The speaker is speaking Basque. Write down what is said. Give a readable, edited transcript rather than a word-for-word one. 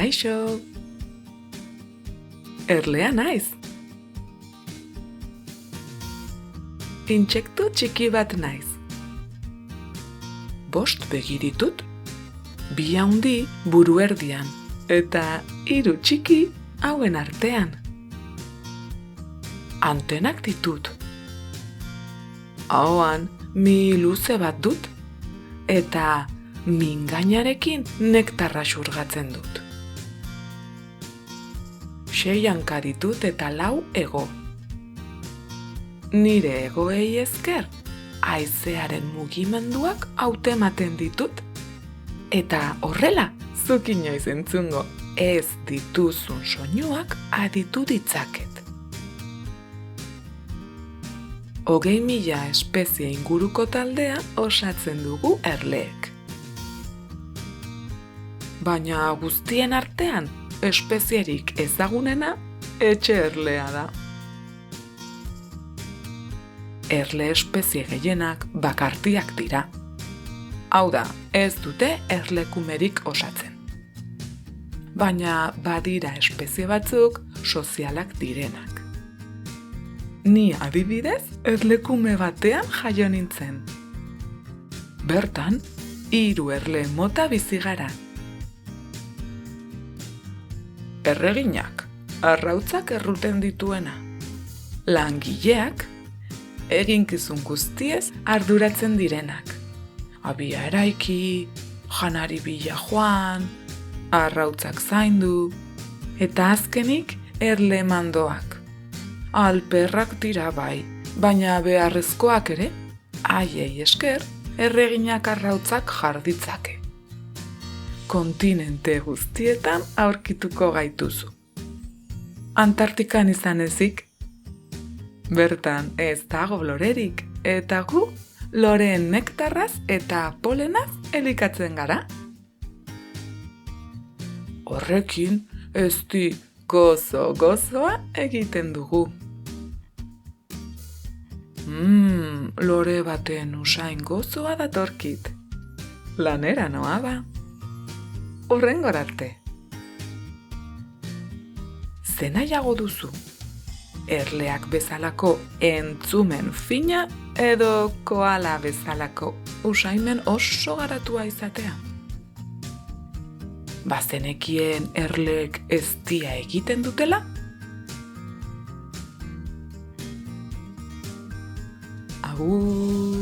Kaixo! Erlea naiz. Intsektu txiki bat naiz. 5 begi ditut, 2 handi buru erdian, eta 3 txiki hauen artean. Antenak ditut. Ahoan mi luze bat dut, eta mingainarekin nektarra xurgatzen dut. 6 hanka ditut eta 4 hego. Nire hegoei esker, haizearen mugimenduak hautematen ditut, eta horrela, zuk inoiz entzungo ez dituzun soinuak aditu ditzaket. 20.000 espezie inguruko taldea osatzen dugu erleek. Baina guztien artean, espezierik ezagunena etxe erlea da. Erle espezie gehienak bakartiak dira. Hau da, ez dute erlekumerik osatzen. Baina badira espezie batzuk sozialak direnak. Ni adibidez, erlekume batean jaio nintzen. Bertan, 3 erle mota bizi gara. Erreginak, arrautzak erruten dituena. Langileak, eginkizun guztiez arduratzen direnak. Abia eraiki, janari bila joan, arrautzak zaindu, eta azkenik erle mandoak. Alperrak dira bai, baina beharrezkoak ere, haiei esker, erreginak arrautzak jarditzake. Kontinente guztietan aurkituko gaituzu. Antartikan izan ezik, bertan ez dago lorerik, eta gu loreen nektarraz eta polenaz elikatzen gara. Horrekin ezti gozoa egiten dugu. Lore baten usain gozoa datorkit. Lanera noa ba. Hurrengora arte. Ze nahiago duzu? Erleak bezalako entzumen fina edo koala bezalako usaimen oso garatua izatea? Bazenekien erleek eztia egiten dutela? Agur!